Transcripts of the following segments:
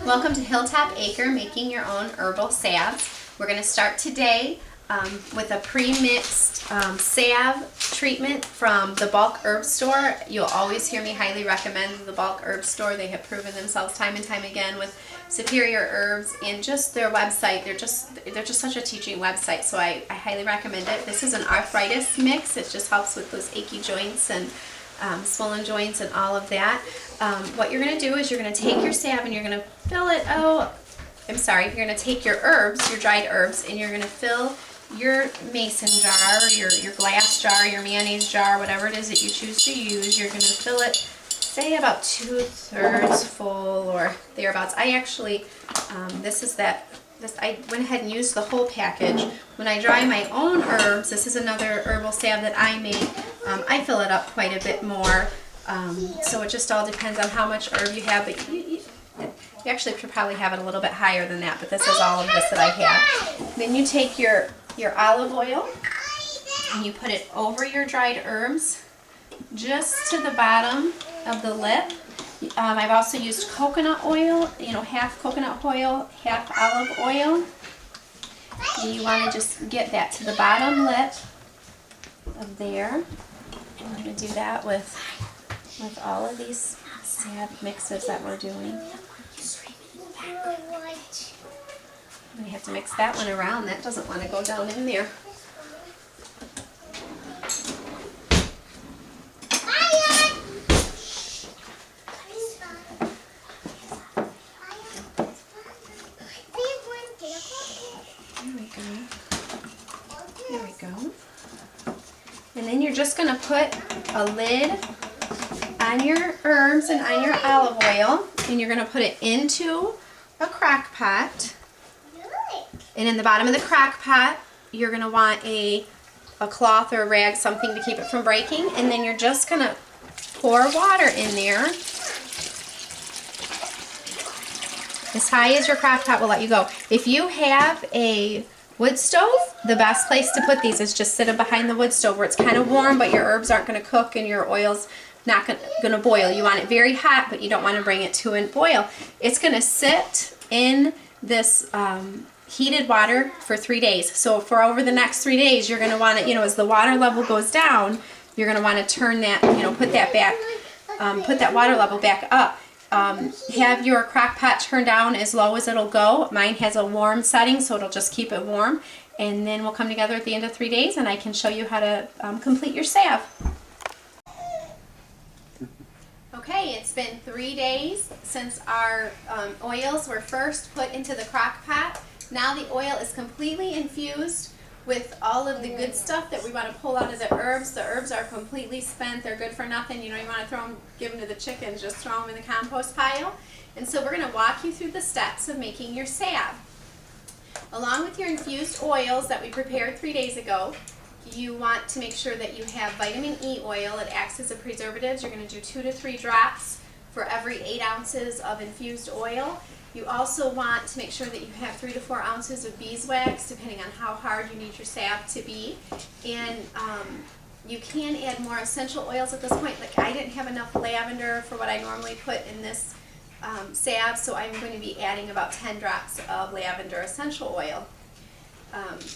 Welcome to Hilltop Acre, making your own herbal salves. We're going to start today with a pre-mixed salve treatment from the bulk herb store. You'll always hear me highly recommend the bulk herb store. They have proven themselves time and time again with superior herbs, and just their website, they're just such a teaching website, so I highly recommend it. This is an arthritis mix. It just helps with those achy joints and swollen joints and all of that. What you're going to do is you're going to take your salve and you're going to fill it, you're going to take your herbs, your dried herbs, and you're going to fill your mason jar, your glass jar, your mayonnaise jar, whatever it is that you choose to use. You're going to fill it, say, about 2/3 full or thereabouts. I actually, I went ahead and used the whole package. When I dry my own herbs, this is another herbal salve that I make, I fill it up quite a bit more. So it just all depends on how much herb you have, but you actually should probably have it a little bit higher than that, but this is all of this that I have. Then you take your olive oil and you put it over your dried herbs just to the bottom of the lip. I've also used coconut oil, half coconut oil, half olive oil. And you want to just get that to the bottom lip of there. And we're going to do that with all of these salve mixes that we're doing. We have to mix that one around. That doesn't want to go down in there. There we go. And then you're just going to put a lid on your herbs and on your olive oil, and you're going to put it into a crock pot. And in the bottom of the crock pot, you're going to want a cloth or a rag, something to keep it from breaking. And then you're just going to pour water in there. As high as your crock pot will let you go. If you have a wood stove, the best place to put these is just sit behind the wood stove where it's kind of warm, but your herbs aren't going to cook and your oil's not going to boil. You want it very hot, but you don't want to bring it to a boil. It's going to sit in this heated water for 3 days. So for over the next 3 days, you're going to want it, as the water level goes down, you're going to want to turn that, put that back, put that water level back up. Have your crock pot turned down as low as it'll go. Mine has a warm setting, so it'll just keep it warm. And then we'll come together at the end of 3 days and I can show you how to complete your salve. Okay, it's been 3 days since our oils were first put into the crock pot. Now the oil is completely infused with all of the good stuff that we want to pull out of the herbs. The herbs are completely spent. They're good for nothing. You want to throw them, give them to the chickens, just throw them in the compost pile. And so we're going to walk you through the steps of making your salve. Along with your infused oils that we prepared 3 days ago, you want to make sure that you have vitamin E oil. It acts as a preservative. You're going to do 2 to 3 drops for every 8 ounces of infused oil. You also want to make sure that you have 3 to 4 ounces of beeswax, depending on how hard you need your salve to be. And you can add more essential oils at this point. Like, I didn't have enough lavender for what I normally put in this salve, so I'm going to be adding about 10 drops of lavender essential oil.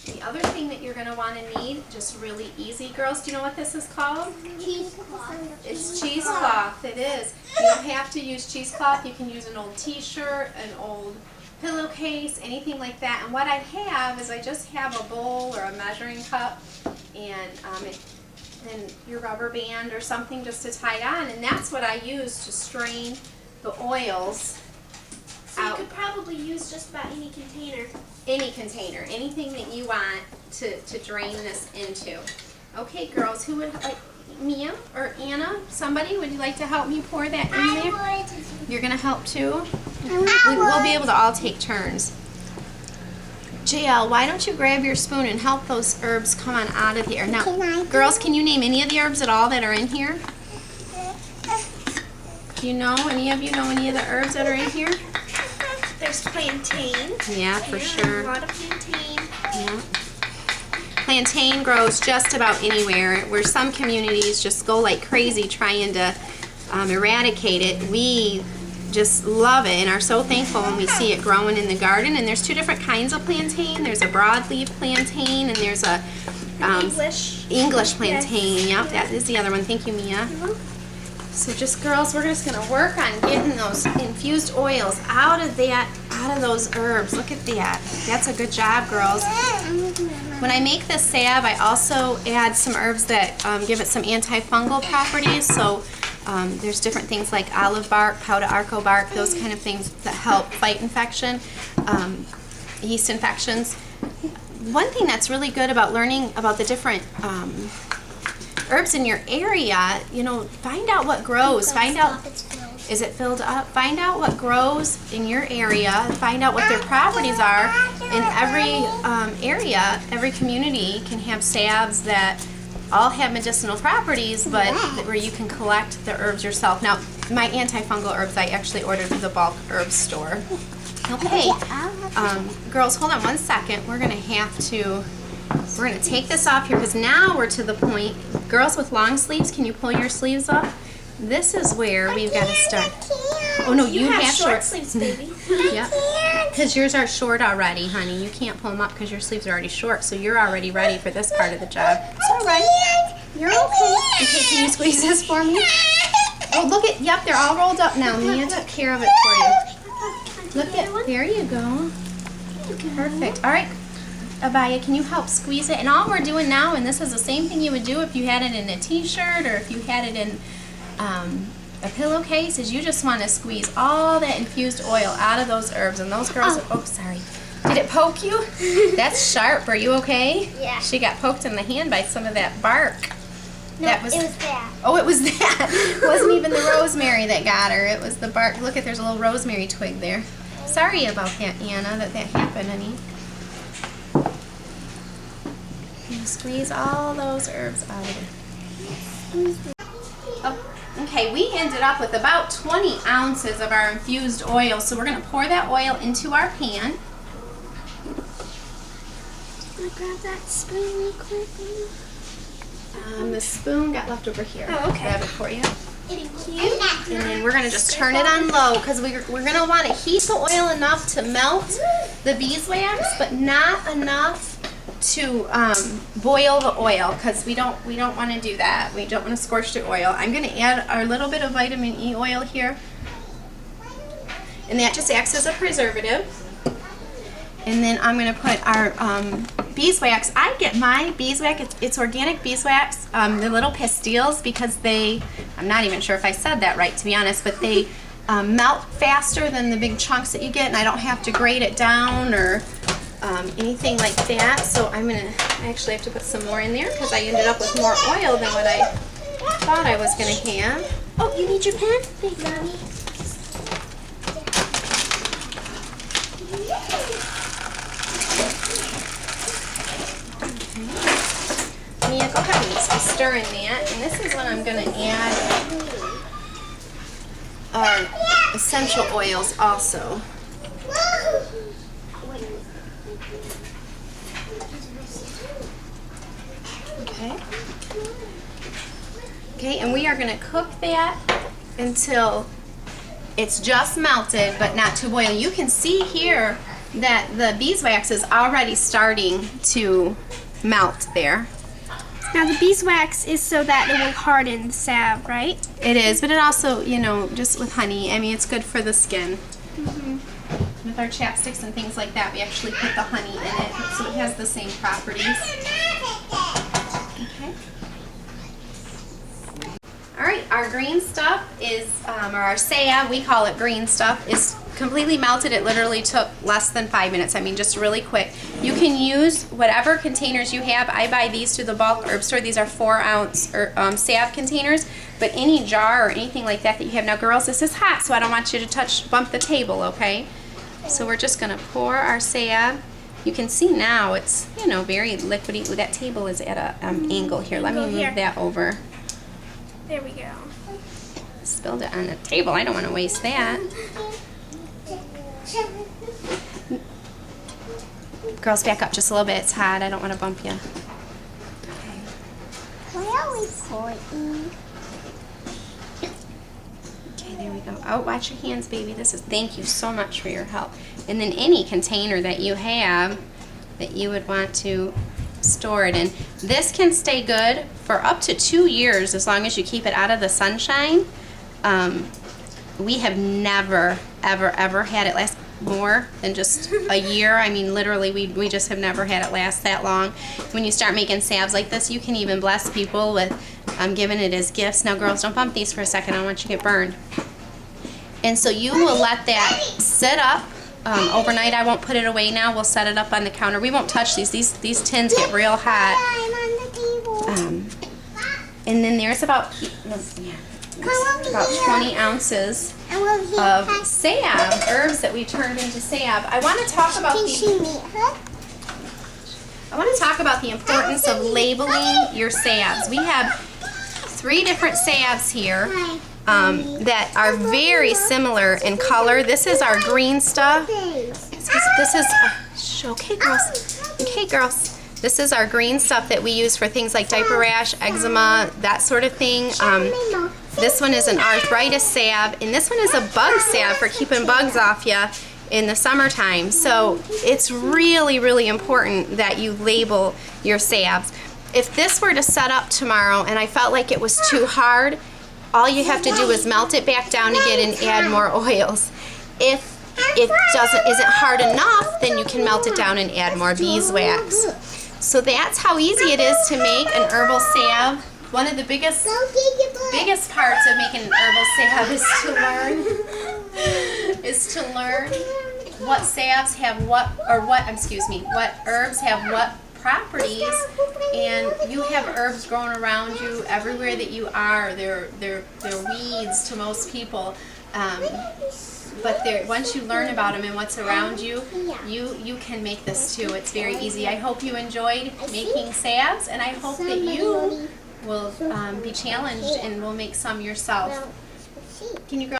The other thing that you're going to want to need, just really easy, girls, do you know what this is called? Cheesecloth. It's cheesecloth. It is. You don't have to use cheesecloth. You can use an old t-shirt, an old pillowcase, anything like that. And what I have is I just have a bowl or a measuring cup and your rubber band or something just to tie it on. And that's what I use to strain the oils out. So you could probably use just about any container. Any container, anything that you want to drain this into. Okay, girls, who would like, Mia or Anna, somebody, would you like to help me pour that in there? I would. You're going to help too? We'll be able to all take turns. JL, why don't you grab your spoon and help those herbs come on out of here. Now, girls, can you name any of the herbs at all that are in here? Do you know, any of you know any of the herbs that are in here? There's plantain. Yeah, for sure. A lot of plantain. Yeah. Plantain grows just about anywhere. Where some communities just go like crazy trying to eradicate it, we just love it and are so thankful when we see it growing in the garden. And there's two different kinds of plantain. There's a broadleaf plantain and there's a English plantain. Yep, that is the other one. Thank you, Mia. So just girls, we're just gonna work on getting those infused oils out of those herbs. Look at that. That's a good job, girls. When I make this salve, I also add some herbs that give it some antifungal properties. So there's different things like olive bark, pau d'arco bark, those kind of things that help fight infection, yeast infections. One thing that's really good about learning about the different herbs in your area, you know, find out what grows. Find out, is it filled up? Find out what grows in your area. Find out what their properties are. In every area, every community can have salves that all have medicinal properties, but where you can collect the herbs yourself. Now, my antifungal herbs I actually ordered from the bulk herb store. Okay, girls, hold on one second. We're gonna take this off here because now we're to the point. Girls with long sleeves, can you pull your sleeves up? This is where we've got to start. Oh no, you have short sleeves, baby. Yep, because yours are short already, honey. You can't pull them up because your sleeves are already short, so you're already ready for this part of the job. It's all right. You're okay. Okay, can you squeeze this for me? Oh, look at, yep, they're all rolled up now. Mia took care of it for you. Look at, there you go. Perfect. All right, Abaya, can you help squeeze it? And all we're doing now, and this is the same thing you would do if you had it in a t-shirt or if you had it in a pillowcase, is you just want to squeeze all that infused oil out of those herbs. And those girls, oh sorry. Did it poke you? That's sharp. Are you okay? Yeah. She got poked in the hand by some of that bark. No, it was that. Oh, it was that. It wasn't even the rosemary that got her. It was the bark. Look at, there's a little rosemary twig there. Sorry about that, Anna, that happened, honey. And squeeze all those herbs out of it. Oh, okay, we ended up with about 20 ounces of our infused oil, so we're going to pour that oil into our pan. Can I grab that spoon really quick? The spoon got left over here. Oh, okay. Grab it for you. Thank you. And then we're going to just turn it on low because we're going to want to heat the oil enough to melt the beeswax, but not enough to boil the oil because we don't want to do that. We don't want to scorch the oil. I'm going to add a little bit of vitamin E oil here, and that just acts as a preservative. And then I'm going to put our beeswax. I get my beeswax, it's organic beeswax, the little pastilles, because I'm not even sure if I said that right, to be honest, but they melt faster than the big chunks that you get, and I don't have to grate it down or anything like that. So I actually have to put some more in there because I ended up with more oil than what I thought I was going to have. Oh, you need your pen? Thank you, Mommy. Mia, go ahead and stir in that. And this is when I'm going to add our essential oils also. Okay. Okay, and we are going to cook that until it's just melted, but not to boil. You can see here that the beeswax is already starting to melt there. Now the beeswax is so that it will harden the salve, right? It is, but it also, you know, just with honey, I mean, it's good for the skin. Mm-hmm. With our chapsticks and things like that, we actually put the honey in it, so it has the same properties. Okay. All right, our green stuff is, or our salve, we call it green stuff, is completely melted. It literally took less than 5 minutes. I mean, just really quick. You can use whatever containers you have. I buy these through the bulk herb store. These are 4-ounce salve containers, but any jar or anything like that that you have. Now, girls, this is hot, so I don't want you to bump the table, okay? So we're just gonna pour our salve. You can see now it's, you know, very liquidy. Ooh, that table is at a angle here. Let me move that over. There we go. Spilled it on the table. I don't want to waste that. Girls, back up just a little bit. It's hot. I don't want to bump you. Why are we pouring? Okay, there we Oh, watch your hands, baby. Thank you so much for your help. And then any container that you have that you would want to store it in. This can stay good for up to 2 years as long as you keep it out of the sunshine. We have never, ever had it last more than just a year. I mean, literally, we just have never had it last that long. When you start making salves like this, you can even bless people with giving it as gifts. Now, girls, don't bump these for a second. I don't want you to get burned. And so you will let that sit up overnight. I won't put it away now. We'll set it up on the counter. We won't touch these. These tins get real hot. And then there's about 20 ounces of salve, herbs that we turned into salve. I want to talk about the importance of labeling your salves. We have 3 different salves here that are very similar in color. This is our green stuff. This is okay, girls. Okay, girls. This is our green stuff that we use for things like diaper rash, eczema, that sort of thing. This one is an arthritis salve, and this one is a bug salve for keeping bugs off you in the summertime. So it's really, really important that you label your salves. If this were to set up tomorrow and I felt like it was too hard, all you have to do is melt it back down again and add more oils. If it isn't hard enough, then you can melt it down and add more beeswax. So that's how easy it is to make an herbal salve. One of the biggest parts of making an herbal salve is to learn what salves have what herbs have what properties. And you have herbs growing around you everywhere that you are. They're weeds to most people. But once you learn about them and what's around you, you can make this too. It's very easy. I hope you enjoyed making salves, and I hope that you will be challenged and will make some yourself. Can you grow